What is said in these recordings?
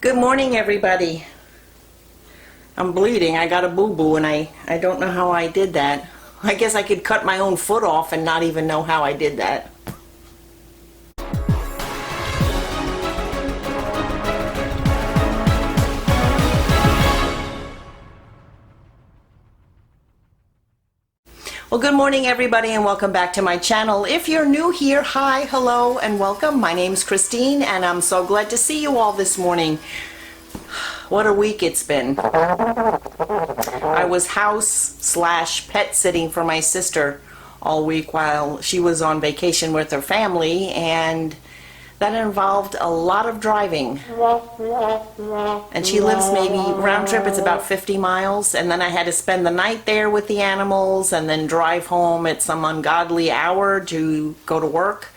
Good morning, everybody. I'm bleeding. I got a boo-boo and I don't know how I did that. I guess I could cut my own foot off and not even know how I did that. Well, good morning, everybody, and welcome back to my channel. If you're new here, hi, hello, and welcome. My name's Christine, and I'm so glad to see you all this morning. What a week it's been. I was house/pet sitting for my sister all week while she was on vacation with her family, and that involved a lot of driving. And she lives maybe round trip, it's about 50 miles, and then I had to spend the night there with the animals and then drive home at some ungodly hour to go to work.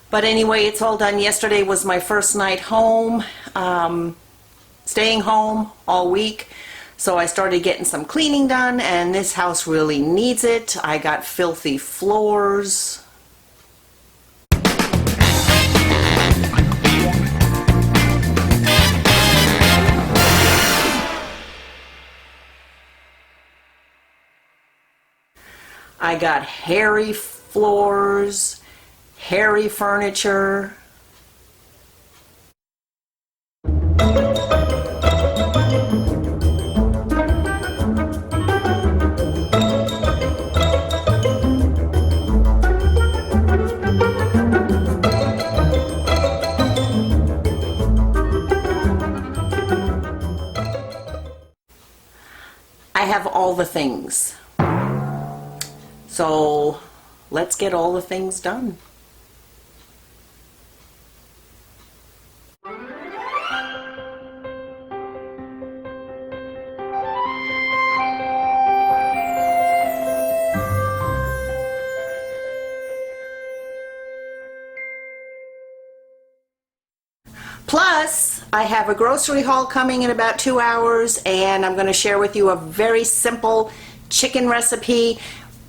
But anyway, it's all done. Yesterday was my first night home, staying home all week. So I started getting some cleaning done, and this house really needs it. I got filthy floors. I got hairy floors, hairy furniture. I have all the things. So let's get all the things done. Plus, I have a grocery haul coming in about 2 hours, and I'm going to share with you a very simple chicken recipe.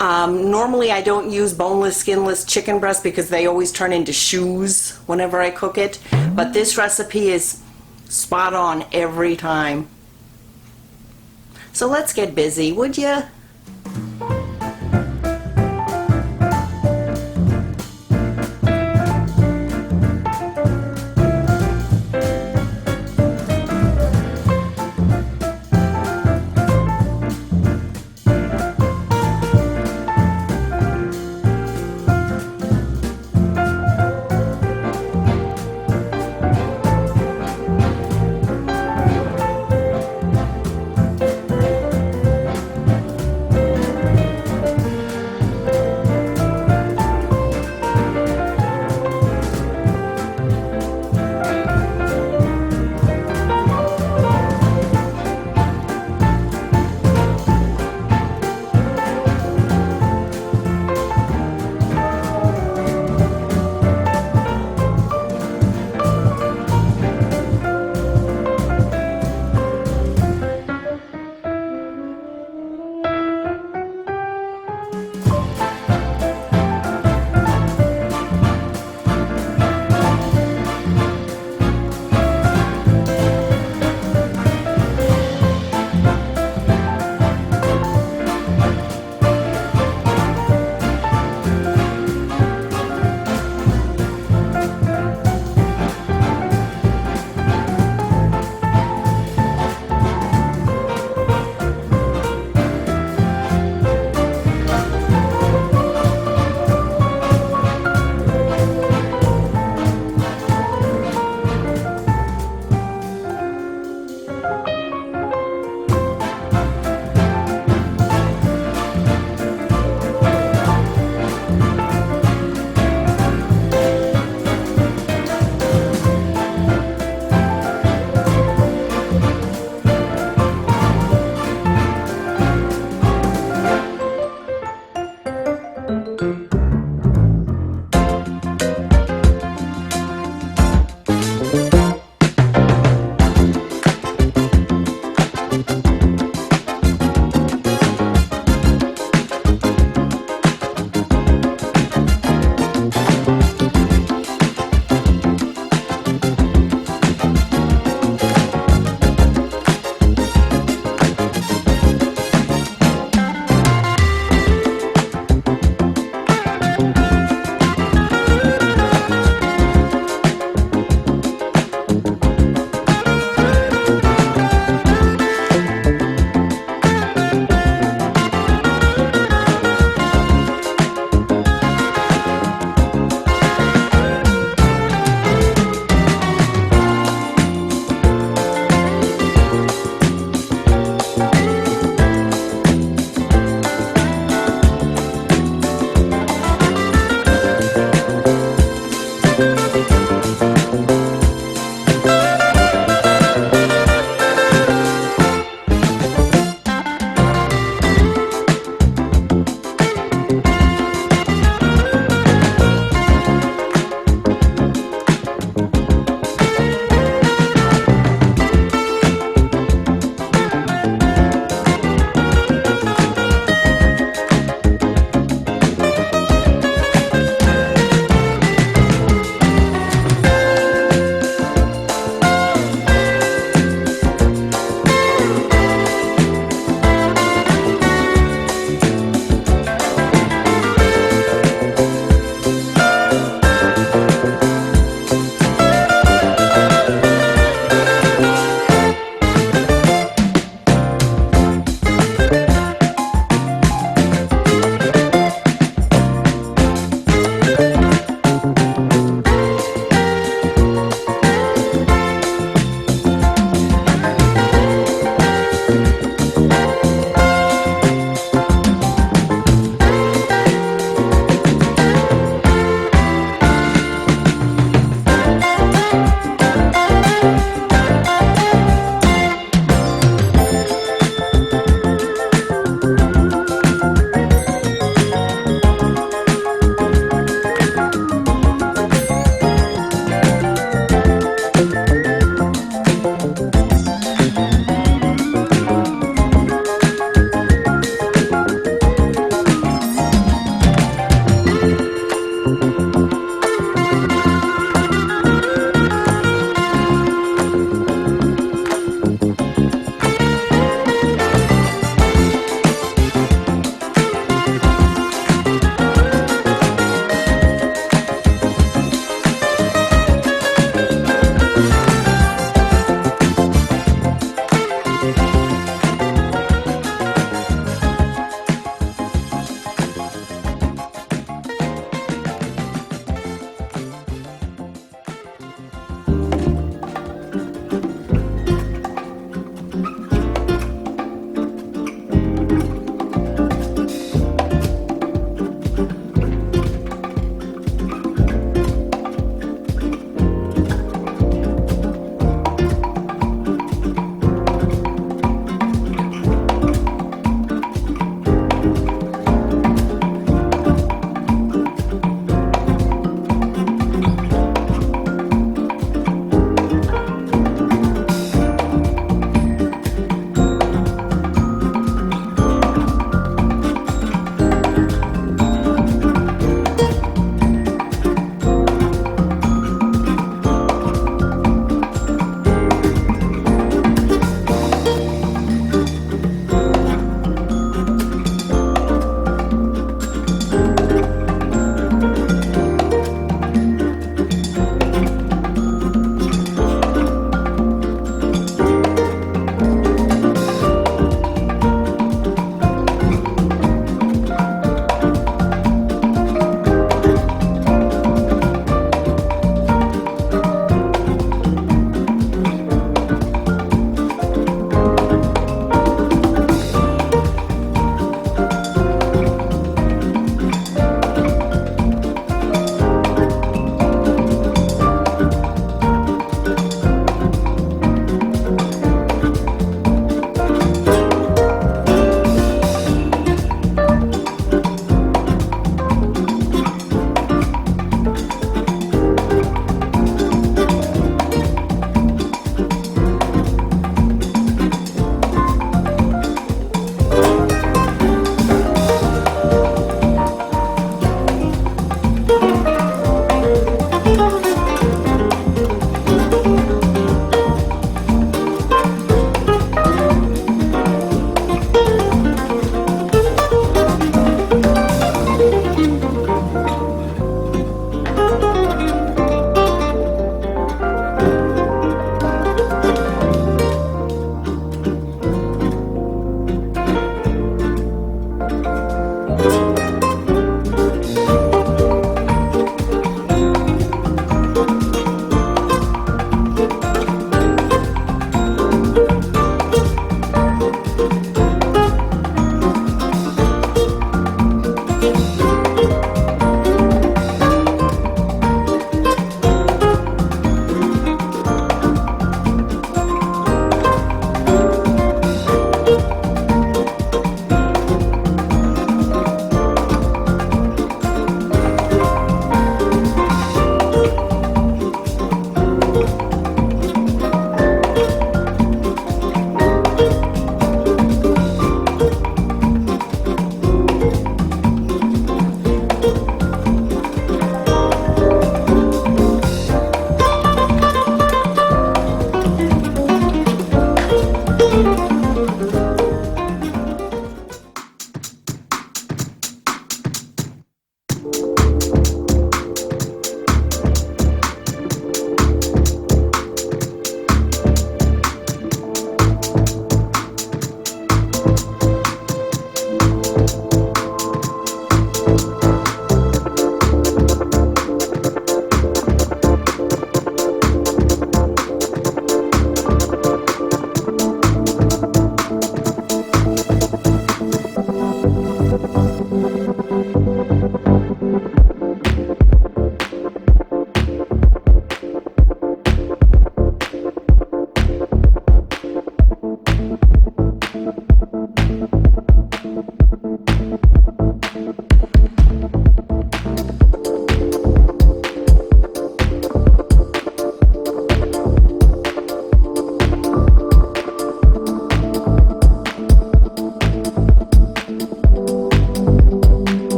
Normally I don't use boneless, skinless chicken breast because they always turn into shoes whenever I cook it, but this recipe is spot on every time. So let's get busy, would ya?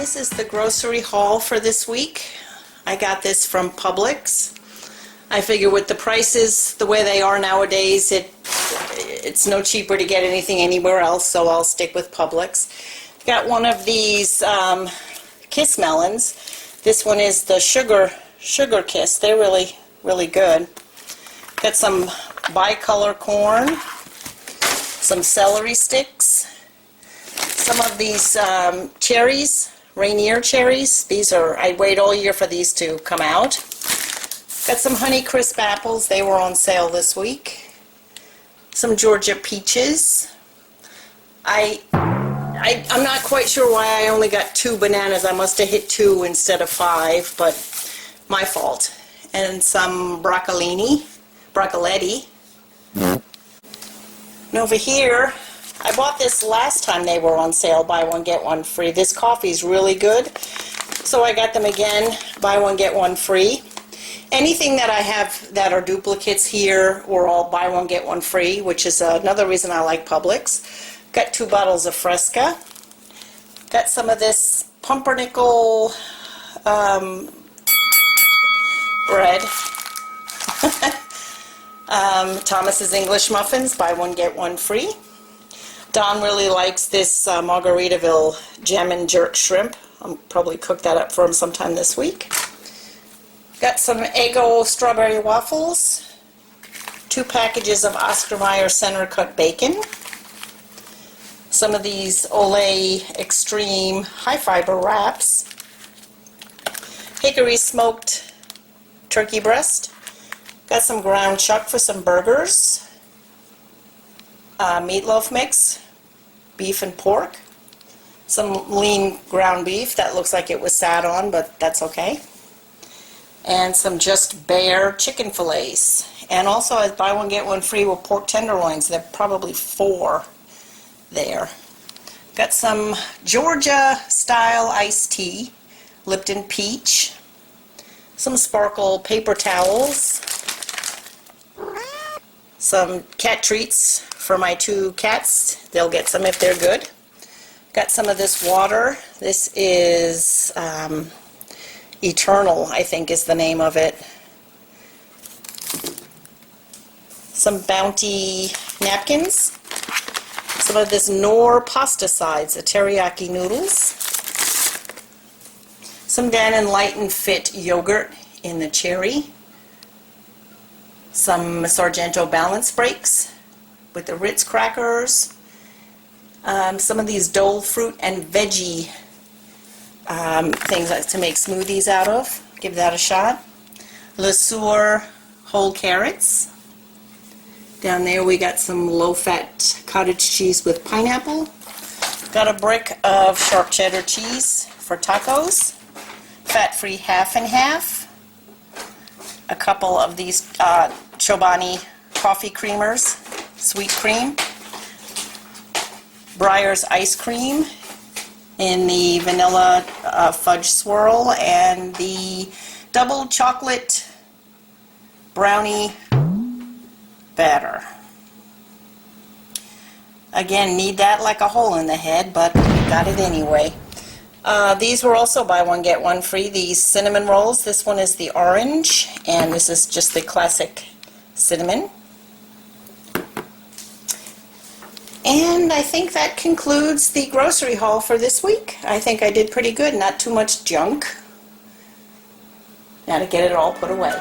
This is the grocery haul for this week. I got this from Publix. I figure with the prices the way they are nowadays, it's no cheaper to get anything anywhere else, so I'll stick with Publix. Got one of these Kiss melons. This one is the sugar Kiss. They're really good. Got some bicolor corn, some celery sticks, some of these cherries, Rainier cherries. These are, I wait all year for these to come out. Got some Honey Crisp apples. They were on sale this week. Some Georgia peaches. I'm not quite sure why I only got 2 bananas. I must have hit 2 instead of 5, but my fault. And some broccoletti. And over here, I bought this last time they were on sale, buy one get one free. This coffee's really good, so I got them again, buy one get one free. Anything that I have that are duplicates here, or all buy one get one free, which is another reason I like Publix. Got 2 bottles of Fresca. Got some of this pumpernickel bread. Thomas's English muffins, buy one get one free. Don really likes this Margaritaville Gem and Jerk shrimp. I'll probably cook that up for him sometime this week. Got some Eggo strawberry waffles, 2 packages of Oscar Mayer center cut bacon, some of these Olay Extreme high fiber wraps, hickory smoked turkey breast, got some ground chuck for some burgers, meatloaf mix, beef and pork, some lean ground beef that looks like it was sat on, but that's okay, and some Just Bare chicken fillets. And also, as buy one get one free with pork tenderloins. There are probably 4 there. Got some Georgia style iced tea, Lipton peach, some Sparkle paper towels, some cat treats for my 2 cats. They'll get some if they're good. Got some of this water. This is Eternal, I think is the name of it. Some Bounty napkins. Some of this Knorr pasta sides, the teriyaki noodles. Some Dan & Light and Fit yogurt in the cherry. Some Sargento balance breaks with the Ritz crackers. Some of these Dole fruit and veggie things to make smoothies out of. Give that a shot. Le Sueur whole carrots. Down there we got some low-fat cottage cheese with pineapple. Got a brick of sharp cheddar cheese for tacos. Fat-free half and half. A couple of these Chobani coffee creamers, sweet cream. Breyer's ice cream in the vanilla fudge swirl, and the double chocolate brownie batter. Again, need that like a hole in the head, but got it anyway. These were also buy one get one free. These cinnamon rolls. This one is the orange, and this is just the classic cinnamon. And I think that concludes the grocery haul for this week. I think I did pretty good. Not too much junk. Now to get it all put away.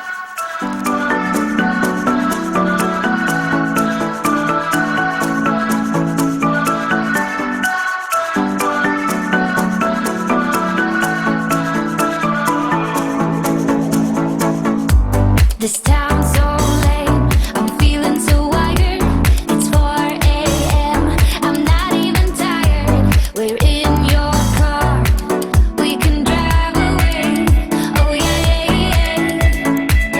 This town's so lame, I'm feeling so wired. It's 4 a.m., I'm not even tired. We're in your car, we can drive away. Oh yeah, yeah, yeah.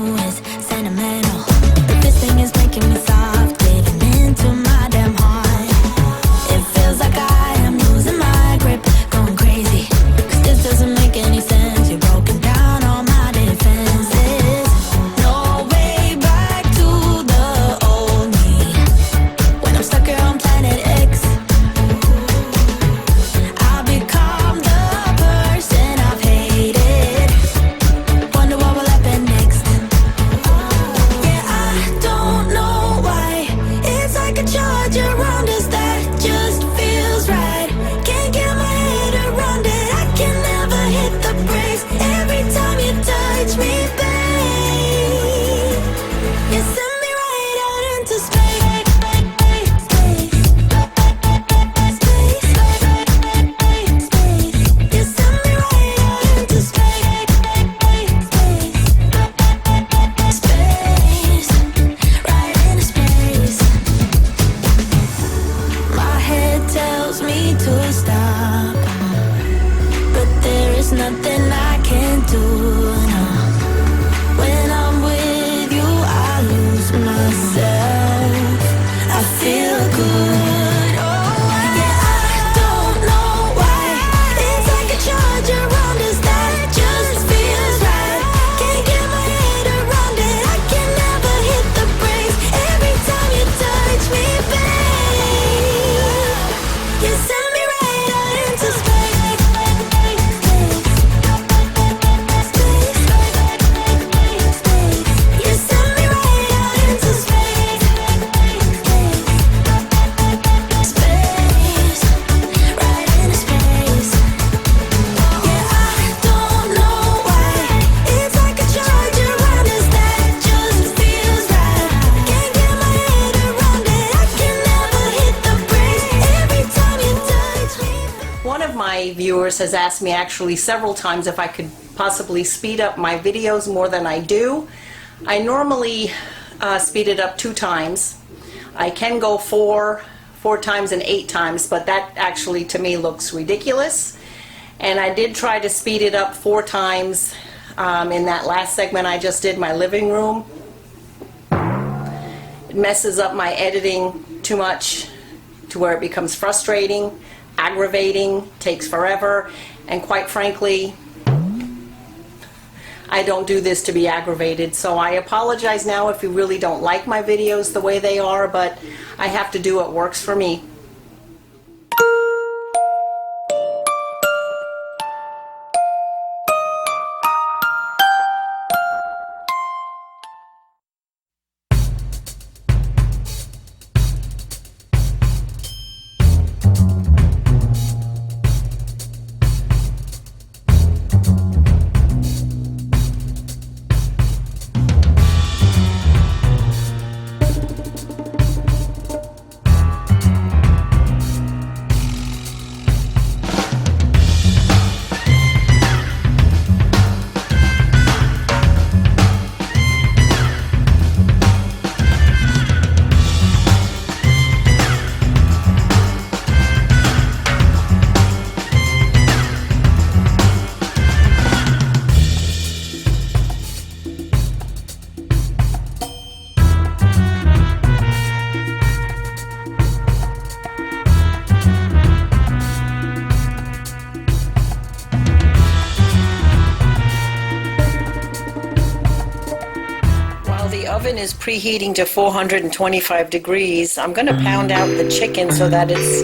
new is sentimental. But this thing is making me soft, giving into my damn heart. It feels like I am losing my grip, going crazy. 'Cause this doesn't make any sense. You're broken down all my defenses. No way back to the old me. When I'm stuck here on planet X, I'll become the person I've hated. Wonder what will happen next. Yeah, I don't know why. It's like a charge around us that just feels right. Can't get my head around it. I can never hit the brakes. Every time you touch me, babe, you send me right out into space. You send me right out into space. Right into space. My head tells me to stop, but there is nothing I can do now. When I'm with you, I lose myself. I feel good. Oh, yeah, I don't know why. It's like a charge around us that just feels right. Can't get my head around it. I can never hit the brakes. Every time you touch me, babe, you send me right out into space. You send me right out into space. Right into space. Yeah, I don't know why. It's like a charge around us that just feels right. Can't get my head around it. I can never hit the brakes. Every time you touch me. One of my viewers has asked me actually several times if I could possibly speed up my videos more than I do. I normally speed it up 2 times. I can go four times and 8 times, but that actually to me looks ridiculous. And I did try to speed it up 4 times in that last segment I just did, my living room. It messes up my editing too much to where it becomes frustrating, aggravating, takes forever, and quite frankly, I don't do this to be aggravated, so I apologize now if you really don't like my videos the way they are, but I have to do what works for me. The oven is preheating to 425 degrees. I'm going to pound out the chicken so that it's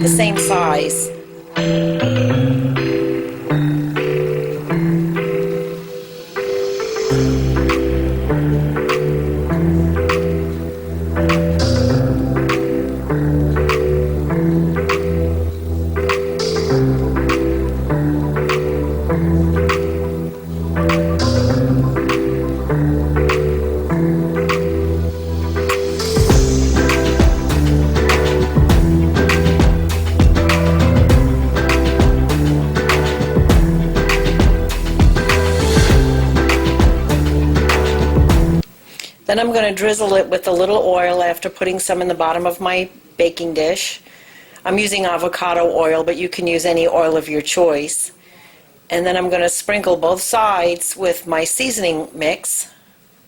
the same size. Then I'm going to drizzle it with a little oil after putting some in the bottom of my baking dish. I'm using avocado oil, but you can use any oil of your choice. And then I'm going to sprinkle both sides with my seasoning mix.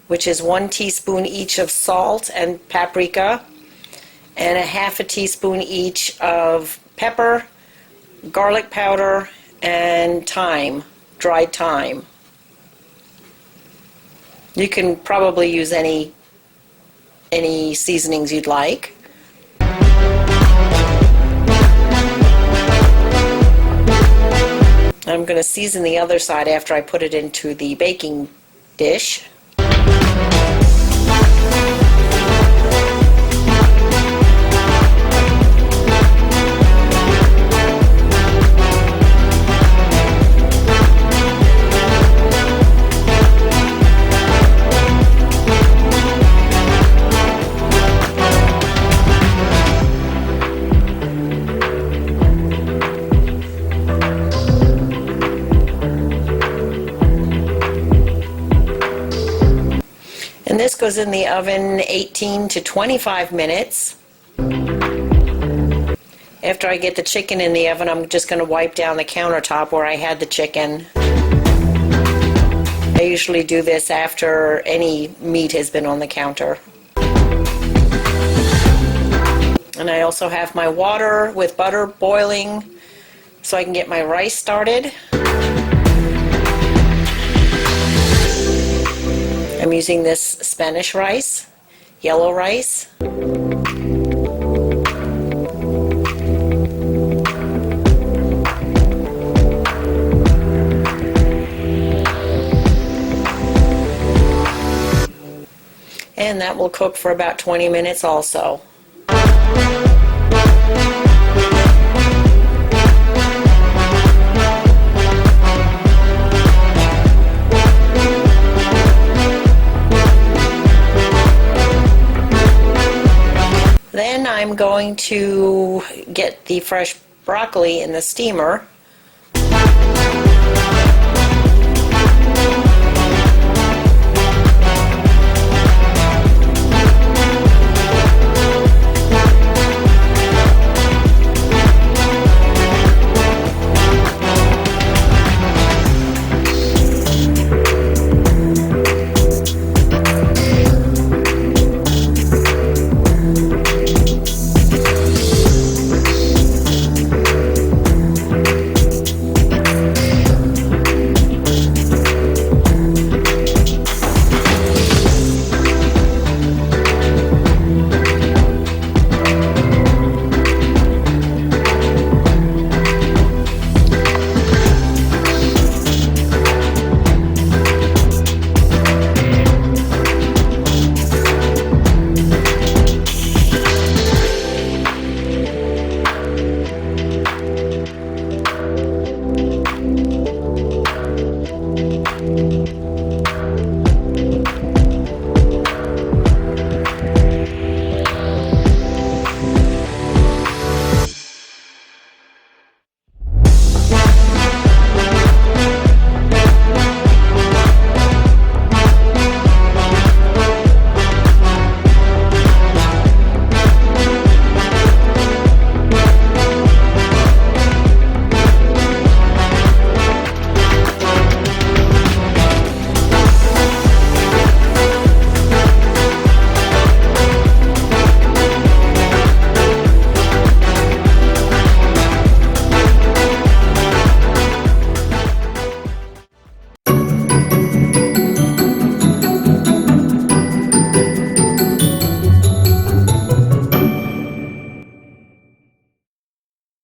which is 1 teaspoon each of salt and paprika, and a half a teaspoon each of pepper, garlic powder, and thyme, dried thyme. You can probably use any seasonings you'd like. I'm going to season the other side after I put it into the baking dish. And this goes in the oven 18 to 25 minutes. After I get the chicken in the oven, I'm just going to wipe down the countertop where I had the chicken. I usually do this after any meat has been on the counter. And I also have my water with butter boiling so I can get my rice started. I'm using this Spanish rice, yellow rice. And that will cook for about 20 minutes also. Then I'm going to get the fresh broccoli in the steamer.